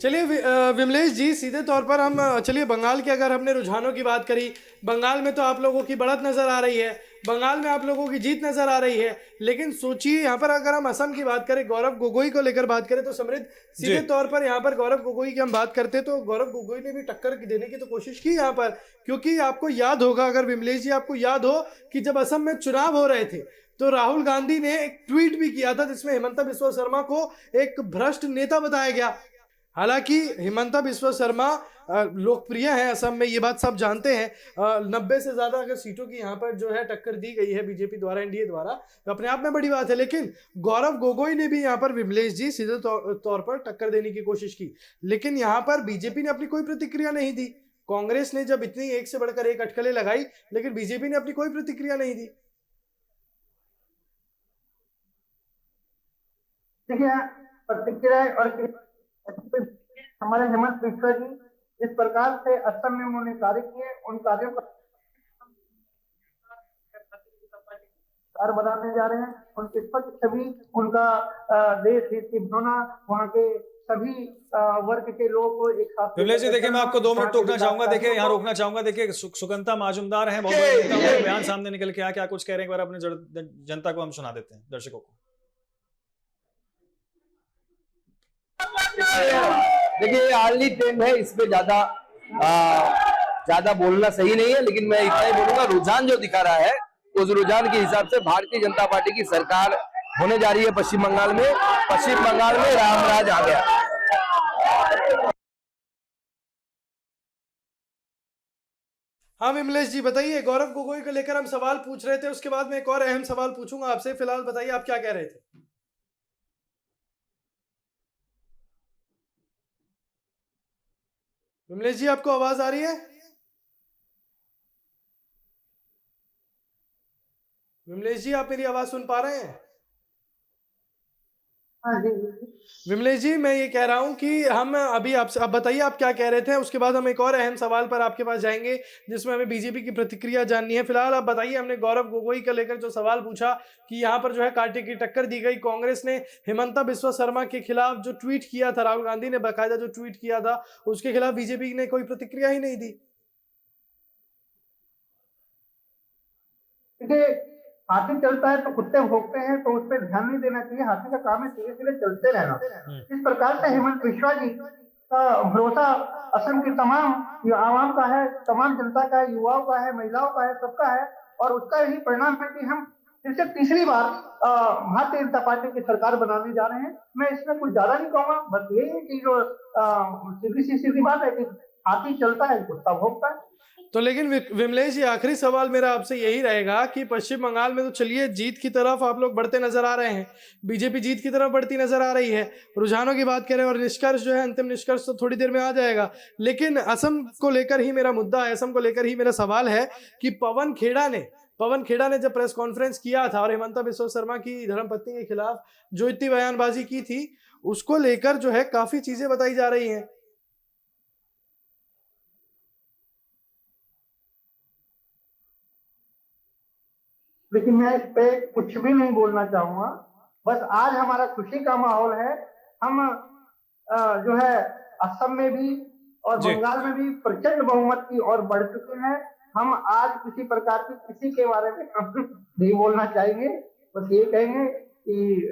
चलिए विमलेश जी, सीधे तौर पर हम चलिए बंगाल के अगर हमने रुझानों की बात करी, बंगाल में तो आप लोगों की बढ़त नज़र आ रही है, बंगाल में आप लोगों की जीत नज़र आ रही है। लेकिन सोचिए यहाँ पर अगर हम असम की बात करें, गौरव गोगोई को लेकर बात करें तो समृद्ध, जी। सीधे तौर पर यहाँ पर गौरव गोगोई की हम बात करते हैं तो गौरव गोगोई ने भी टक्कर देने की तो कोशिश की यहाँ पर। क्योंकि आपको याद होगा, अगर विमलेश जी आपको याद हो कि जब असम में चुनाव हो रहे थे तो राहुल गांधी ने एक ट्वीट भी किया था जिसमें हिमंता बिस्वा शर्मा को एक भ्रष्ट नेता बताया गया। हालांकि हिमंता बिस्वा शर्मा लोकप्रिय है असम में, ये बात सब जानते हैं। 90 से ज्यादा अगर सीटों की यहाँ पर जो है टक्कर दी गई है बीजेपी द्वारा, एनडीए द्वारा, तो अपने आप में बड़ी बात है। लेकिन गौरव गोगोई ने भी यहाँ पर विमलेश जी सीधे तौर पर टक्कर देने की कोशिश की, लेकिन यहाँ पर बीजेपी ने अपनी कोई प्रतिक्रिया नहीं दी। कांग्रेस ने जब इतनी एक से बढ़कर एक अटकलें लगाई, लेकिन बीजेपी ने अपनी कोई प्रतिक्रिया नहीं दी। देखिए, प्रतिक्रिया और हमारे हेमंत बिस्वा जी जिस प्रकार से असम में उन्होंने कार्य किए, उन कार्यों को सरकार बनाने जा रहे हैं। उनके स्वच्छ छवि, उनका देश हित की भावना, वहाँ के सभी वर्ग के लोगों को एक साथ। विमलेश जी देखिए, मैं आपको 2 मिनट रोकना चाहूंगा। देखिए यहाँ रोकना चाहूंगा। देखिए सुगंता महाजुमदार हैं, बहुत बड़े नेता, उनका बयान सामने निकल के क्या कुछ कह रहे हैं, एक बार अपने जनता को हम सुना देते हैं, दर्शकों को। देखिए अर्ली ट्रेंड है, इस पे ज्यादा बोलना सही नहीं है, लेकिन मैं इतना ही बोलूंगा, रुझान जो दिखा रहा है उस रुझान के हिसाब से भारतीय जनता पार्टी की सरकार होने जा रही है पश्चिम बंगाल में। पश्चिम बंगाल में रामराज आ गया। हाँ विमलेश जी बताइए, गौरव गोगोई को लेकर हम सवाल पूछ रहे थे, उसके बाद मैं एक और अहम सवाल पूछूंगा आपसे। फिलहाल बताइए आप क्या कह रहे थे। विमलेश जी आपको आवाज आ रही है? विमलेश जी आप मेरी आवाज सुन पा रहे हैं? हाँ जी। विमलेश जी मैं ये कह रहा हूं कि हम अभी आपसे, आप बताइए आप क्या कह रहे थे, उसके बाद हम एक और अहम सवाल पर आपके पास जाएंगे जिसमें हमें बीजेपी की प्रतिक्रिया जाननी है। फिलहाल आप बताइए, हमने गौरव गोगोई को लेकर जो सवाल पूछा कि यहाँ पर जो है कांटे की टक्कर दी गई, कांग्रेस ने हिमंता बिस्वा शर्मा के खिलाफ जो ट्वीट किया था, राहुल गांधी ने बाकायदा जो ट्वीट किया था, उसके खिलाफ बीजेपी ने कोई प्रतिक्रिया ही नहीं दी। हाथी चलता है तो कुत्ते भौंकते हैं, तो उस पर ध्यान नहीं देना चाहिए। हाथी का काम है धीरे धीरे चलते रहना। इस प्रकार से हेमंत बिस्वा जी का भरोसा असम की तमाम आवाम का है, तमाम जनता का है, युवाओं का है, महिलाओं का है, सबका है। और उसका यही परिणाम है कि हम फिर से तीसरी बार भारतीय जनता पार्टी की सरकार बनाने जा रहे हैं। मैं इसमें कुछ ज्यादा नहीं कहूंगा, बस यही है कि जो सीधी बात है कि हाथी चलता है कुत्ता भौंकता है। तो लेकिन विमलेश जी आखिरी सवाल मेरा आपसे यही रहेगा कि पश्चिम बंगाल में तो चलिए जीत की तरफ आप लोग बढ़ते नजर आ रहे हैं, बीजेपी जीत की तरफ बढ़ती नजर आ रही है, रुझानों की बात करें और निष्कर्ष जो है, अंतिम निष्कर्ष तो थोड़ी देर में आ जाएगा। लेकिन असम को लेकर ही मेरा मुद्दा है, असम को लेकर ही मेरा सवाल है कि पवन खेड़ा ने जब प्रेस कॉन्फ्रेंस किया था और हिमंता बिस्वा शर्मा की धर्मपत्नी के खिलाफ जो इतनी बयानबाजी की थी, उसको लेकर जो है काफी चीजें बताई जा रही हैं। लेकिन मैं इस पे कुछ भी नहीं बोलना चाहूंगा। बस आज हमारा खुशी का माहौल है। हम जो है असम में भी और बंगाल में भी प्रचंड बहुमत की ओर बढ़ चुके हैं। हम आज किसी प्रकार की किसी के बारे में नहीं बोलना चाहेंगे, बस ये कहेंगे कि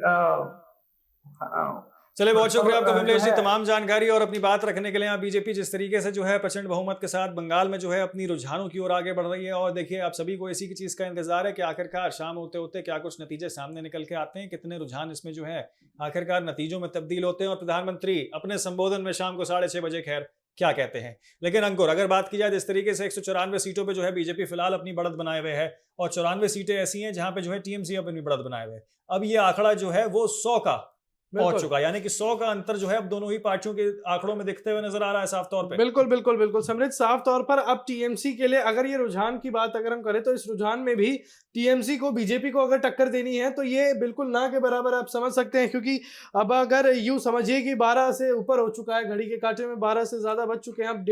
चलिए बहुत शुक्रिया आपका विमलेश जी, तमाम जानकारी और अपनी बात रखने के लिए। यहाँ बीजेपी जिस तरीके से जो है प्रचंड बहुमत के साथ बंगाल में जो है अपनी रुझानों की ओर आगे बढ़ रही है, और देखिए आप सभी को इसी की चीज़ का इंतजार है कि आखिरकार शाम होते होते क्या कुछ नतीजे सामने निकल के आते हैं, कितने रुझान इसमें जो है आखिरकार नतीजों में तब्दील होते हैं, और प्रधानमंत्री अपने संबोधन में शाम को 6:30 बजे खैर क्या कहते हैं। लेकिन अंकुर, अगर बात की जाए जिस तरीके से 194 सीटों पर जो है बीजेपी फिलहाल अपनी बढ़त बनाए हुए है, और 94 सीटें ऐसी हैं जहां पे जो है टीएमसी अपनी बढ़त बनाए हुए है। अब ये आंकड़ा जो है वो 100 का पहुंच चुका, यानी कि 100 का अंतर जो है अब दोनों ही पार्टियों के आंकड़ों में दिखते हुए नजर आ रहा है साफ तौर पे। बिल्कुल बिल्कुल बिल्कुल समृद्ध, साफ तौर पर अब टीएमसी के लिए अगर ये रुझान की बात अगर हम करें तो इस रुझान में भी टीएमसी को, बीजेपी को अगर टक्कर देनी है तो ये बिल्कुल ना के बराबर आप समझ सकते हैं। क्योंकि अब अगर यूं समझिए कि 12 से ऊपर हो चुका है, घड़ी के कांटे में 12 से ज्यादा बज चुके हैं, अब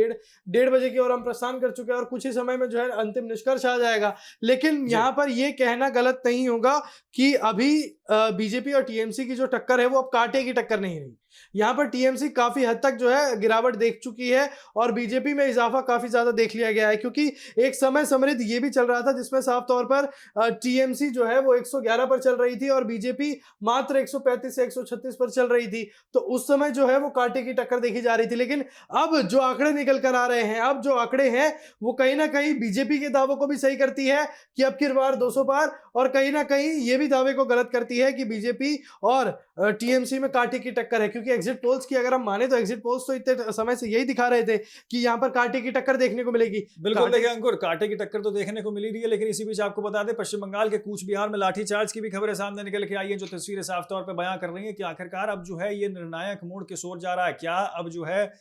डेढ़ बजे की ओर हम प्रस्थान कर चुके हैं, और कुछ ही समय में जो है अंतिम निष्कर्ष आ जाएगा। लेकिन यहाँ पर यह कहना गलत नहीं होगा कि अभी बीजेपी और टीएमसी की जो टक्कर है वो अब कांटे की टक्कर नहीं रही। यहाँ पर टीएमसी काफी हद तक जो है गिरावट देख चुकी है और बीजेपी में इजाफा काफी ज्यादा देख लिया गया है, क्योंकि एक समय समृद्ध ये भी चल रहा था जिसमें साफ तौर पर टीएमसी जो है वो 111 पर चल रही थी और बीजेपी मात्र 135 से 136 पर चल रही थी। तो उस समय जो है वो कांटे की टक्कर देखी जा रही थी। लेकिन अब जो आंकड़े निकल कर आ रहे हैं, अब जो आंकड़े हैं वो कहीं ना कहीं बीजेपी के दावों को भी सही करती है कि अब की बार 200 पार, और कहीं ना कहीं ये भी दावे को गलत करती है कि बीजेपी और टीएमसी में कांटे की टक्कर है। क्योंकि एग्जिट पोल्स की अगर हम माने तो एग्जिट पोल्स तो इतने समय से यही दिखा रहे थे कि यहाँ पर कांटे की टक्कर देखने को मिलेगी। बिल्कुल, देखिए अंकुर, कांटे की टक्कर तो देखने को मिली रही है, लेकिन इसी बीच आपको बता दें पश्चिम बंगाल के कूच बिहार में लाठीचार्ज की भी खबरें सामने निकल के आई है, जो तस्वीरें साफ तौर पर बयां कर रही है कि आखिरकार अब जो है ये निर्णायक मोड़ किस ओर जा रहा है। क्या अब जो है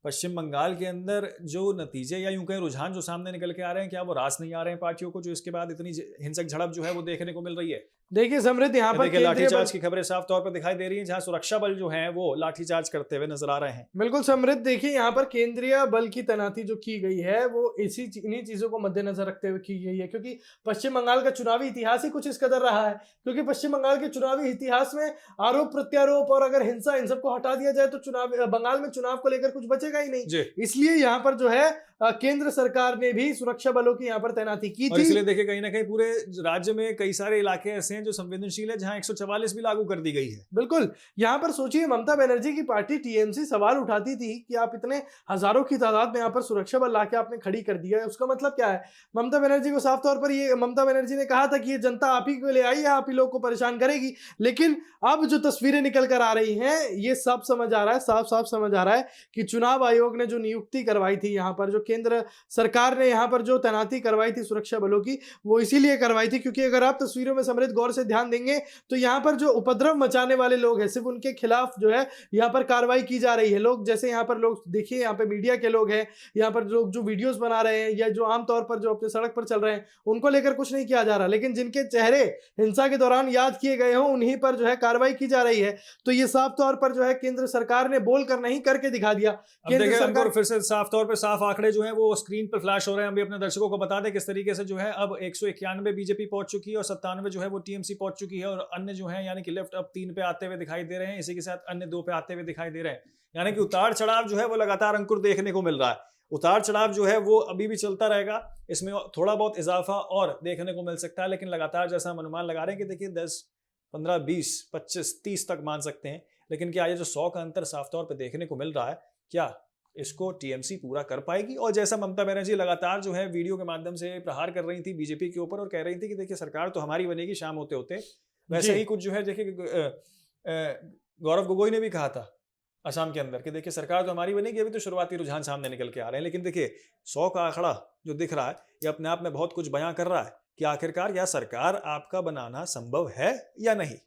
पश्चिम बंगाल के अंदर जो नतीजे या यूं कहें रुझान जो सामने निकल के आ रहे हैं, क्या वो रास नहीं आ रहे हैं पार्टियों को, जो इसके बाद इतनी हिंसक झड़प जो है वो देखने को मिल रही है? देखिए समृद्ध, यहाँ पर लाठीचार्ज की खबरें साफ तौर पर दिखाई दे रही हैं, जहां सुरक्षा बल जो हैं वो लाठीचार्ज करते हुए नजर आ रहे हैं। बिल्कुल समृद्ध, देखिए यहाँ पर केंद्रीय बल की तैनाती जो की गई है वो इन्हीं चीजों को मद्देनजर रखते हुए की गई है, क्योंकि पश्चिम बंगाल का चुनावी इतिहास ही कुछ इस कदर रहा है। क्योंकि पश्चिम बंगाल के चुनावी इतिहास में आरोप प्रत्यारोप और अगर हिंसा, इन सबको हटा दिया जाए तो बंगाल में चुनाव को लेकर कुछ बचेगा ही नहीं। इसलिए यहाँ पर जो है केंद्र सरकार ने भी सुरक्षा बलों की यहाँ पर तैनाती की थी। इसलिए देखिए कहीं ना कहीं पूरे राज्य में कई सारे इलाके ऐसे हैं जो संवेदनशील है, जहां 144 भी लागू कर दी गई है। बिल्कुल, यहाँ पर सोचिए, ममता बनर्जी की पार्टी टीएमसी सवाल उठाती थी कि आप इतने हजारों की तादाद में यहाँ पर सुरक्षा बल लाके आपने खड़ी कर दिया है, उसका मतलब क्या है? ममता बनर्जी को साफ तौर पर ममता बनर्जी ने कहा था कि ये जनता आप ही के लिए आई है, आप ही लोग को परेशान करेगी। लेकिन अब जो तस्वीरें निकल कर आ रही हैं, ये सब समझ आ रहा है, साफ साफ समझ आ रहा है कि चुनाव आयोग ने जो नियुक्ति करवाई थी यहाँ पर, जो केंद्र सरकार ने यहाँ पर जो तैनाती करवाई थी सुरक्षा बलों की, वो इसीलिए करवाई थी क्योंकि अगर आप तस्वीरों में समृद्ध गौर से ध्यान देंगे तो यहाँ पर जो उपद्रव मचाने वाले लोग हैं, सिर्फ उनके खिलाफ जो है यहाँ पर कार्रवाई की जा रही है। लोग जैसे यहाँ पर लोग देखिए, यहाँ पे मीडिया के लोग हैं, यहाँ पर लोग जो वीडियोस बना रहे हैं या जो आमतौर पर जो अपने सड़क पर चल रहे हैं, उनको लेकर कुछ नहीं किया जा रहा, लेकिन जिनके चेहरे हिंसा के दौरान याद किए गए हों उन्हीं पर जो है कार्रवाई की जा रही है। तो ये साफ तौर पर जो है केंद्र सरकार ने बोलकर नहीं करके दिखा दिया। केंद्र सरकार फिर से साफ तौर पर साफ आंकड़े जो है वो स्क्रीन पर फ्लैश हो रहे हैं। हम भी अपने दर्शकों को बता दें किस तरीके से जो है अब 191 बीजेपी पहुंच चुकी है और 97 जो है वो टीएमसी पहुंच चुकी है, और अन्य जो है यानी कि लेफ्ट अब 3 पे आते हुए दिखाई दे रहे हैं, इसी के साथ अन्य 2 पे आते हुए दिखाई दे रहे हैं। यानी कि उतार चढ़ाव जो है वो लगातार अंकुर देखने को मिल रहा है। उतार चढ़ाव जो है वो अभी भी चलता रहेगा, इसमें थोड़ा बहुत इजाफा और देखने को मिल सकता है, लेकिन लगातार जैसा हम अनुमान लगा रहे हैं कि देखिए 10, 15, 20, 25, 30 तक मान सकते हैं। लेकिन क्या ये जो 100 का अंतर साफ तौर पर देखने को मिल रहा है, क्या इसको टीएमसी पूरा कर पाएगी? और जैसा ममता बनर्जी लगातार जो है वीडियो के माध्यम से प्रहार कर रही थी बीजेपी के ऊपर और कह रही थी कि देखिए सरकार तो हमारी बनेगी शाम होते होते, वैसे ही कुछ जो है देखिए गौरव गोगोई ने भी कहा था असम के अंदर कि देखिए सरकार तो हमारी बनेगी। अभी तो शुरुआती रुझान सामने निकल के आ रहे हैं, लेकिन देखिए 100 का आंकड़ा जो दिख रहा है ये अपने आप में बहुत कुछ बयां कर रहा है कि आखिरकार क्या सरकार आपका बनाना संभव है या नहीं।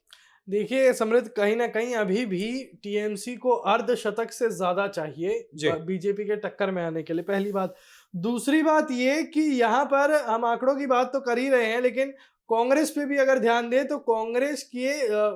देखिए समृद्ध, कहीं ना कहीं अभी भी टीएमसी को अर्धशतक से ज्यादा चाहिए बीजेपी के टक्कर में आने के लिए, पहली बात। दूसरी बात ये कि यहाँ पर हम आंकड़ों की बात तो कर ही रहे हैं, लेकिन कांग्रेस पे भी अगर ध्यान दें तो कांग्रेस की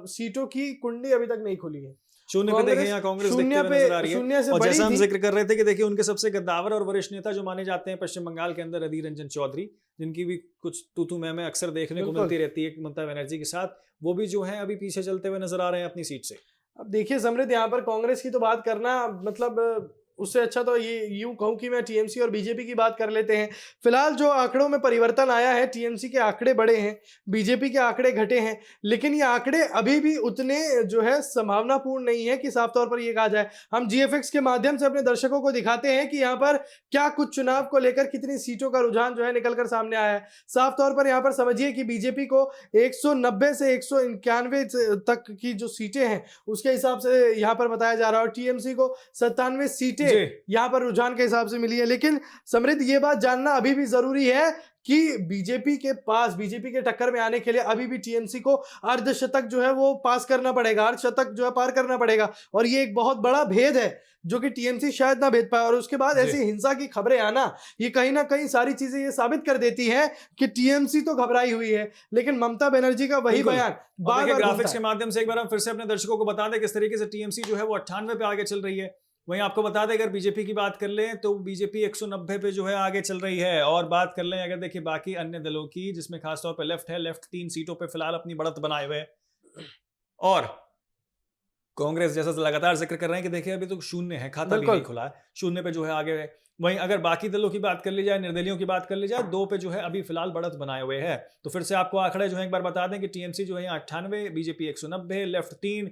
सीटों की कुंडी अभी तक नहीं खुली है। शून्य पे देखें, यहाँ कांग्रेस दिखते हुए नजर आ रही है। और जैसा हम जिक्र कर रहे थे कि देखिए उनके सबसे गद्दावर और वरिष्ठ नेता जो माने जाते हैं पश्चिम बंगाल के अंदर, अधीर रंजन चौधरी, जिनकी भी कुछ तू मैं अक्सर देखने को मिलती रहती है ममता बनर्जी के साथ, वो भी जो है अभी पीछे चलते हुए नजर आ रहे हैं अपनी सीट से। अब देखिए समृद्ध, यहाँ पर कांग्रेस की तो बात करना मतलब उससे अच्छा तो ये यूं कहूं कि मैं टीएमसी और बीजेपी की बात कर लेते हैं। फिलहाल जो आंकड़ों में परिवर्तन आया है, टीएमसी के आंकड़े बढ़े हैं, बीजेपी के आंकड़े घटे हैं, लेकिन ये आंकड़े अभी भी उतने जो है संभावनापूर्ण नहीं है कि साफ तौर पर ये कहा जाए। हम जीएफएक्स के माध्यम से अपने दर्शकों को दिखाते हैं कि यहाँ पर क्या कुछ चुनाव को लेकर कितनी सीटों का रुझान जो है निकलकर सामने आया है। साफ तौर पर यहाँ पर समझिए कि बीजेपी को 190 से 191 तक की जो सीटें हैं उसके हिसाब से यहाँ पर बताया जा रहा है, और टीएमसी को 97 सीटें यहाँ पर रुझान के हिसाब से मिली है। लेकिन समृद्ध, ये बात जानना अभी भी जरूरी है कि बीजेपी के पास, बीजेपी के टक्कर में आने के लिए अभी भी टीएमसी को अर्धशतक जो है वो पास करना पड़ेगा, अर्धशतक जो है पार करना पड़ेगा, और ये एक बहुत बड़ा भेद है जो कि टीएमसी शायद ना भेद पाए। और उसके बाद ऐसी हिंसा की खबरें आना, ये कहीं ना कहीं सारी चीजें ये साबित कर देती हैं कि टीएमसी तो घबराई हुई है, लेकिन ममता बनर्जी का वही बयान बार-बार ग्राफिक्स के माध्यम से एक बार हम फिर से अपने दर्शकों को बता दें किस तरीके से टीएमसी जो है वो 98 पे आगे चल रही है। वहीं आपको बता दें अगर बीजेपी की बात कर लें तो बीजेपी 190 पे जो है आगे चल रही है। और बात कर लें अगर देखिए बाकी अन्य दलों की, जिसमें खासतौर पर लेफ्ट है, लेफ्ट 3 सीटों पे फिलहाल अपनी बढ़त बनाए हुए है। और कांग्रेस जैसा लगातार जिक्र कर रहे हैं कि देखिए अभी तो शून्य है, खाता भी बिल्कुल। नहीं खुला है, शून्य पे जो है आगे है। वहीं अगर बाकी दलों की बात कर ली जाए, निर्दलियों की बात कर ली जाए, 2 पे जो है अभी फिलहाल बढ़त बनाए हुए है। तो फिर से आपको आंकड़े जो है एक बार बता दें कि टीएमसी जो है 98, बीजेपी 190, लेफ्ट 3,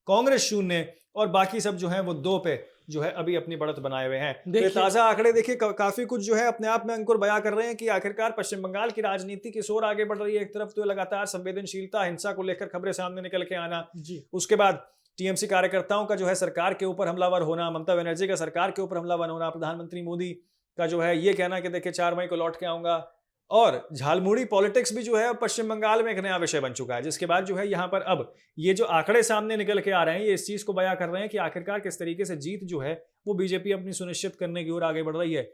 कांग्रेस 0 और बाकी सब जो है वो 2 पे जो है अभी अपनी बढ़त बनाए हुए हैं। तो ये देखिए- ताजा आंकड़े देखिए काफी कुछ जो है अपने आप में अंकुर बयां कर रहे हैं कि आखिरकार पश्चिम बंगाल की राजनीति किस ओर आगे बढ़ रही है। एक तरफ तो लगातार संवेदनशीलता, हिंसा को लेकर खबरें सामने निकल के आना, जी उसके बाद टीएमसी कार्यकर्ताओं का जो है सरकार के ऊपर हमलावर होना, ममता बनर्जी का सरकार के ऊपर हमलावर होना, प्रधानमंत्री मोदी का जो है ये कहना कि देखिए 4 मई को लौट के आऊंगा, और झालमुड़ी पॉलिटिक्स भी जो है पश्चिम बंगाल में एक नया विषय बन चुका है। जिसके बाद जो है यहाँ पर अब ये जो आंकड़े सामने निकल के आ रहे हैं, ये इस चीज को बयां कर रहे हैं कि आखिरकार किस तरीके से जीत जो है वो बीजेपी अपनी सुनिश्चित करने की ओर आगे बढ़ रही है।